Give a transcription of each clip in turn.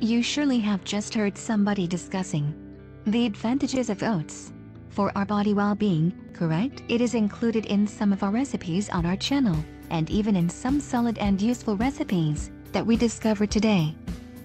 You surely have just heard somebody discussing the advantages of oats for our body well-being, correct? It is included in some of our recipes on our channel, and even in some solid and useful recipes that we discover today.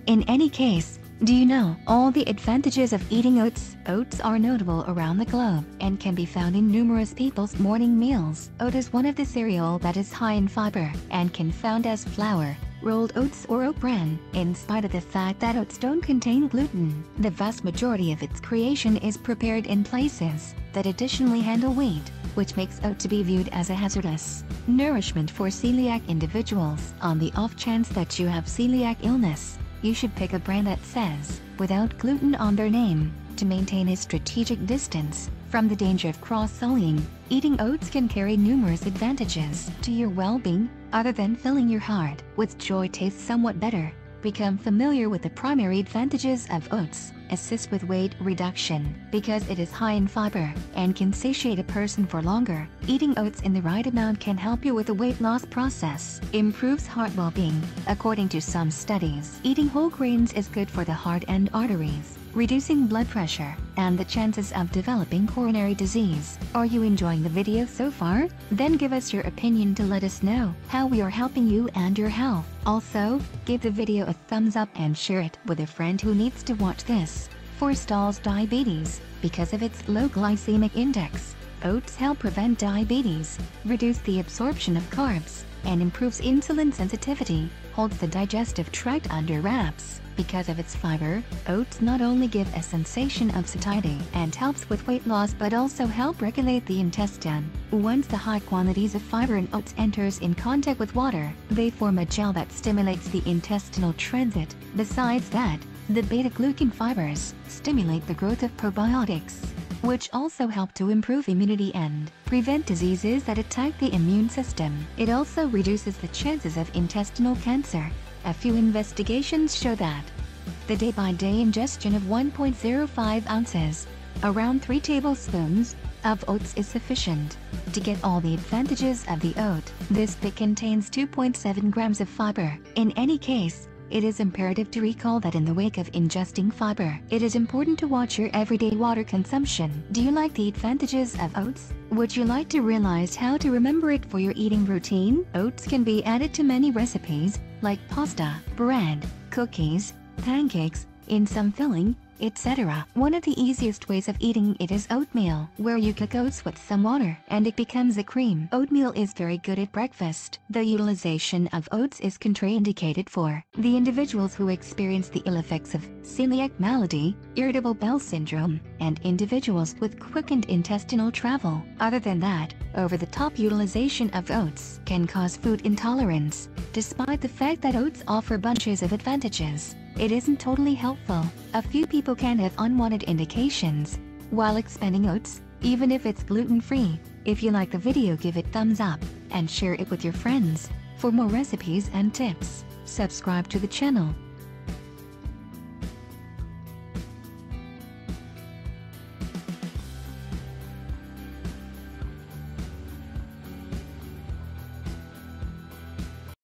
In any case, do you know all the advantages of eating oats? Oats are notable around the globe and can be found in numerous people's morning meals. Oat is one of the cereal that is high in fiber and can found as flour, rolled oats or oat bran. In spite of the fact that oats don't contain gluten, the vast majority of its creation is prepared in places that additionally handle wheat, which makes oat to be viewed as a hazardous nourishment for celiac individuals. On the off chance that you have celiac illness, you should pick a brand that says without gluten on their name to maintain a strategic distance from the danger of cross-sullying. Eating oats can carry numerous advantages to your well-being, other than filling your heart with joy. Tastes somewhat better. Become familiar with the primary advantages of oats. Assist with weight reduction because it is high in fiber and can satiate a person for longer. Eating oats in the right amount can help you with the weight loss process. Improves heart well-being. According to some studies, eating whole grains is good for the heart and arteries, reducing blood pressure and the chances of developing coronary disease. Are you enjoying the video so far? Then give us your opinion to let us know how we are helping you and your health. Also, give the video a thumbs up and share it with a friend who needs to watch this. Forestalls diabetes because of its low glycemic index. Oats help prevent diabetes, reduce the absorption of carbs, and improves insulin sensitivity. Holds the digestive tract under wraps. Because of its fiber, oats not only give a sensation of satiety and helps with weight loss but also help regulate the intestine. Once the high quantities of fiber in oats enters in contact with water, they form a gel that stimulates the intestinal transit. Besides that, the beta-glucan fibers stimulate the growth of probiotics, which also help to improve immunity and prevent diseases that attack the immune system. It also reduces the chances of intestinal cancer. A few investigations show that the day-by-day ingestion of 1.05 ounces, around 3 tablespoons, of oats is sufficient to get all the advantages of the oat. This pick contains 2.7 grams of fiber. In any case, it is imperative to recall that in the wake of ingesting fiber, it is important to watch your everyday water consumption. Do you like the advantages of oats? Would you like to realize how to remember it for your eating routine? Oats can be added to many recipes, like pasta, bread, cookies, pancakes, in some filling, etc. One of the easiest ways of eating it is oatmeal, where you cook oats with some water and it becomes a cream. Oatmeal is very good at breakfast. The utilization of oats is contraindicated for the individuals who experience the ill effects of celiac malady, irritable bowel syndrome, and individuals with quickened intestinal travel. Other than that, over-the-top utilization of oats can cause food intolerance. Despite the fact that oats offer bunches of advantages, it isn't totally helpful. A few people can have unwanted indications while expending oats, even if it's gluten-free. If you like the video, give it thumbs up and share it with your friends. For more recipes and tips, subscribe to the channel.